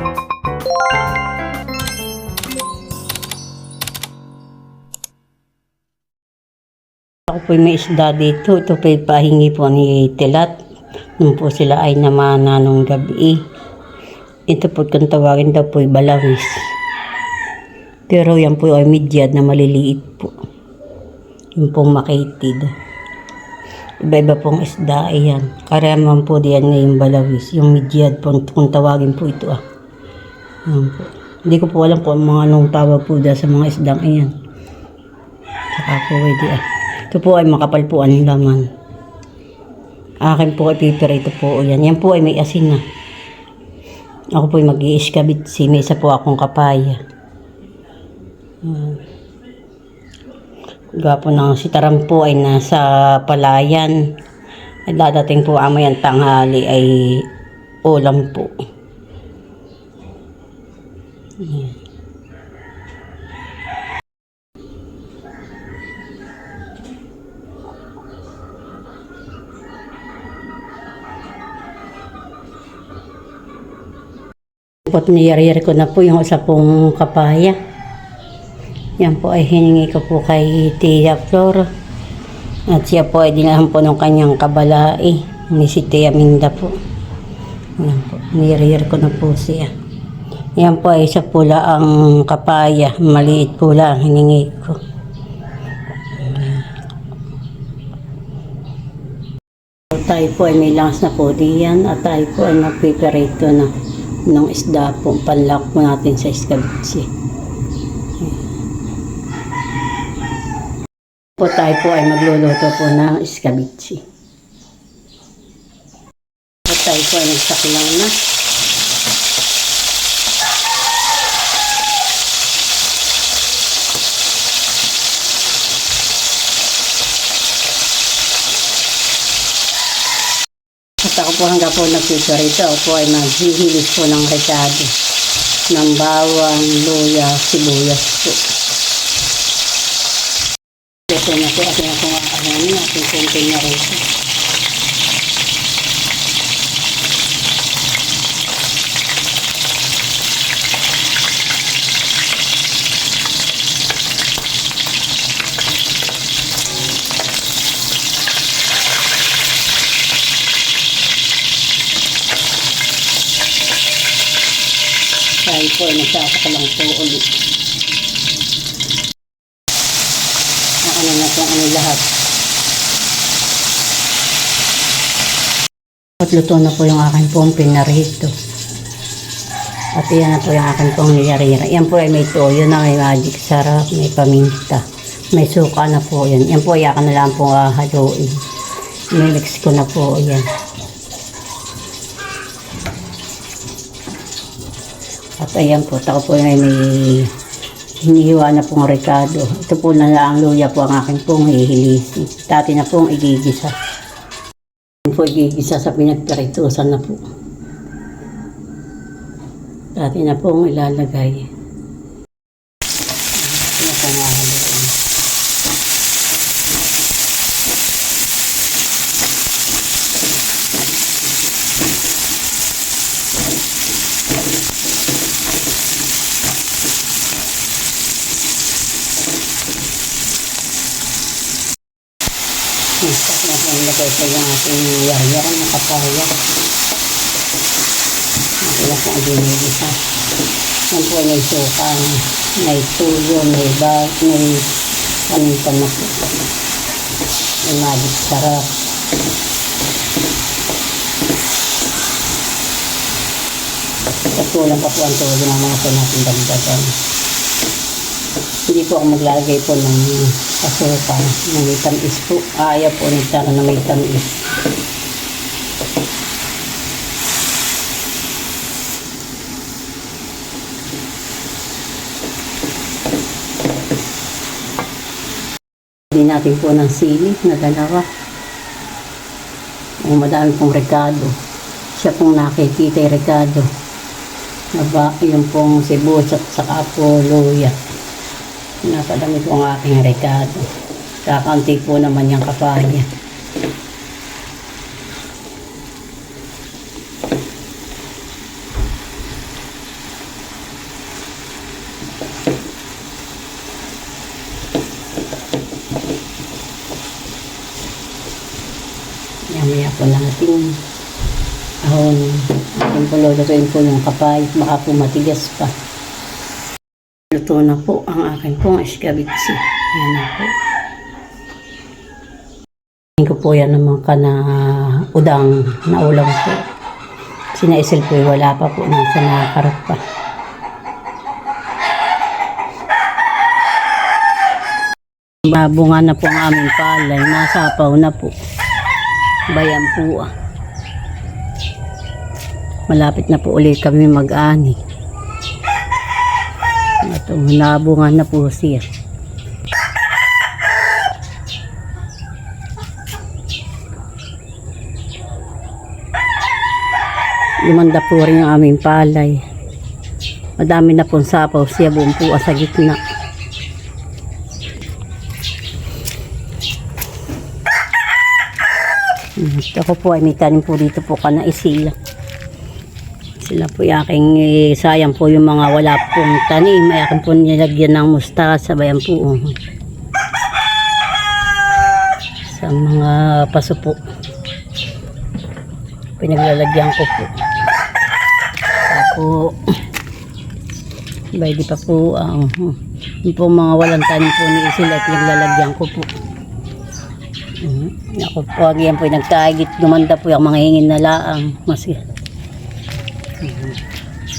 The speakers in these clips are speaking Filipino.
Ako po may isda dito. Ito po pahingi po ni Tilat. Nung po sila ay namana nung gabi. Ito po kung tawagin daw po balawis. Pero yan po ay midyad na maliliit po. Yung pong makitid. Iba-iba pong isda. Ayan. Karaman po diyan ngayong balawis. Yung midyad po kung tawagin po ito ah. Ayan po. Hindi ko po alam po mga anong tawag po dyan sa mga isdang ayan. Saka po pwede ah. Ito po ay makapal po ang laman. Akin po ay pipirito po yan. Yan po ay may asin na. Ako po ay mag-i-iskabitsi. May isa po akong kapaya. Gapo ng sitaram po ay nasa palayan. At dadating po amayang tanghali ay ulam po. Ayan. Pot niyari ko na po yung isa pong kapaya. Yan po ay hiningi ko po kay Tia Flor. At siya po ay dinahan po ng kanyang kabalai. Ni si Tia Minda po. Yan po. Niyari ko na po siya. Yan po ay isa pula ang kapaya. Maliit pula ang hiningi ko. Tayo po ay may langas na po diyan. At tayo po ay magpiperito na ng isda po, panlak po natin sa iskabitsi. Po tayo po ay magluluto po ng iskabitsi. Po tayo po ay nagsakilang na. At ako po hanggang po nagpiperito, ako po ay maghihilis po ng rekado ng bawang, luya, sibuyas po. Ito na po ating akong ating konti na rito. Tayo po ay nagsasakalang po ulit. Ano na po ang lahat. At luto na po yung aking pong pinarito. At yan na po yung aking pong niyarira. Yan po ay may toyo na may magic sarap, may paminta. May suka na po yan. Yan po ay akin na lang po haluin. Mimix ko na po yan. At ayan po, ako po ay may hinihiwa na pong rekado. Ito po na lang luya po ang aking pong hihilisi. Dati na pong igigisa. Ito po igigisa sa pinagkaritusan na po. Dati na pong ilalagay. Ito na pong haluin. Tapos na po nilagay ko yung ating yayar na kapaya. Ito na po ang binigisa. Yan po may suka, may tuyo, may bag, may paminta na po. May magic sarap. At kulang pa po ang tuyo ng mga po natin dagdagan. Hindi po ako maglalagay po ng asuka na may tamis po. Ayaw po nagtara na may tamis. Hindi natin po ng sili na dalawa. Ang madami pong rekado. Siya pong nakikita yung rekado. Yung pong sibuyas at saka po luya. Napadami po ang aking rekado. Kakaunti po naman yung kapaya. po natin ahon. Ating po lulutuin po yung kapay. Baka po matigas pa. Luto na po ang akin pong escabitsi. Yan na po. Tingin ko po yan naman ka na udang na ulam po. Sinaisil po wala pa po. Nasa nakakarap pa. Bunga na po ang aming palay. Nasapaw na po. Bayan po ah. Malapit na po ulit kami mag-ani. Ito, nabunga na po siya. Lumanda po rin ang aming palay. Madami na pong sapaw siya, buong po sa gitna. Ako po ay may tanim po dito po ka na isila. Sila po yung aking sayang po yung mga wala pong tanim. Ay akin po nilagyan ng mustasa. Bayan po. Sa mga paso po. Pinaglalagyan ko po. Ako bay di pa po ang yung po mga walang tanim po ni isila at pinaglalagyan ko po. Ako po, yan po yung nagtaigit. Gumanda po yung mga hingin na laang.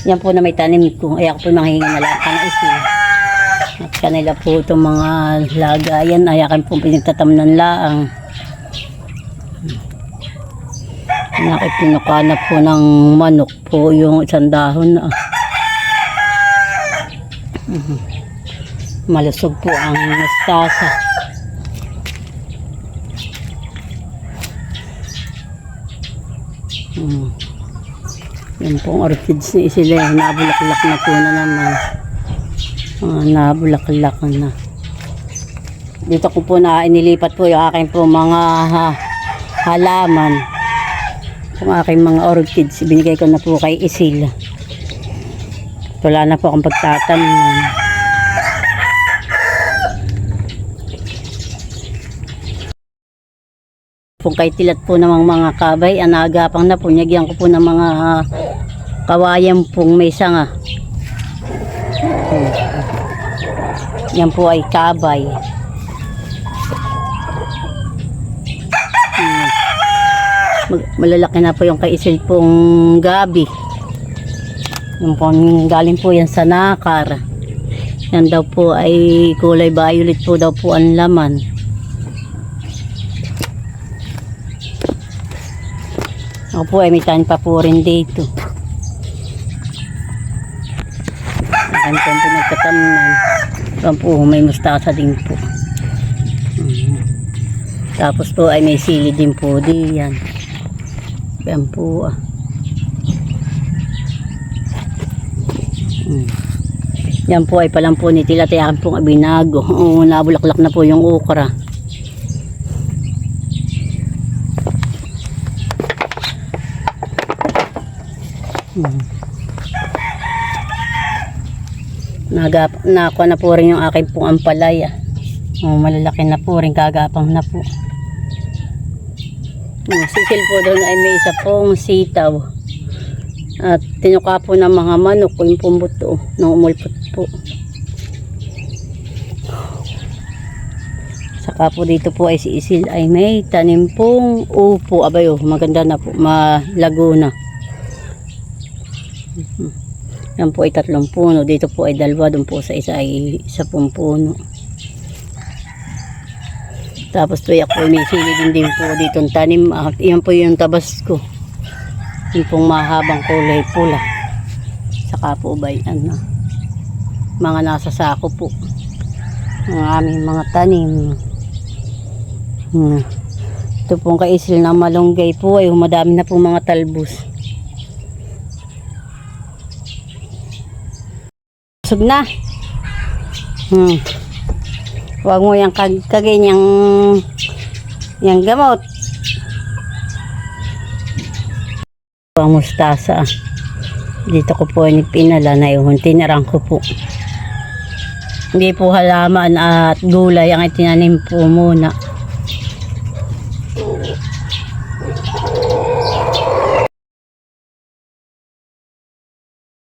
Yan po na may tanim ko. Ay ako po yung mga hingin na laang kanaisin. At kanila po itong mga lagayan. Ay akin po pinagtatam ng laang. Nakipinukanap po ng manok po yung isang dahon na. Malusog po ang mustasa. Yan pong orchids ni sila. Nabulaklak na po na naman. Nabulaklak na. Dito ko po na inilipat po yung aking po mga halaman. Yung aking mga orchids. Binigay ko na po kay Isil. Wala na po akong pagtatanim. Kung kay tilat po namang mga kabay, anagapang na po, nagyan ko po ng mga kawayan pong may sanga. Yan po ay kabay. Malalaki na po yung kay Isil pong gabi. Yung po, galing po yan sa nakar. Yan daw po ay kulay violet po daw po ang laman. Ako po ay may tanim pa po rin dito. Ayan po ang pinagkatamnan. Ayan po may mustasa din po. Tapos po ay may sili din po diyan. Ayan po ah. Yan po ay palang po ni Tilatayakan pong abinago. Nabulaklak na po yung okra. Nakuha na po rin yung aking pong ampalaya. Malalaki na po rin, kagapang na po. Sisil po doon ay may isa pong sitaw. At tinuka po ng mga manok yung pumbuto nang umulpot po. Saka po dito po ay si Isil ay may tanim pong upo. Abayo, maganda na po, malago na. Yan po ay 3 puno. Dito po ay 2. Doon po sa isa ay 1 puno. Tapos po ako may sili din po dito tanim. Yan po yung tabasco. Yung pong mahabang kulay pula. Saka po ba yan mga nasa sako po. Ang aming mga tanim. Ito pong kaisil na malunggay po ay madami na po mga talbos. Busog na. Huwag mo yung kaganyang yung gamot. Ang mustasa. Dito ko po pinala na yung tinarang ko po. Hindi po halaman at gulay ang itinanim po muna.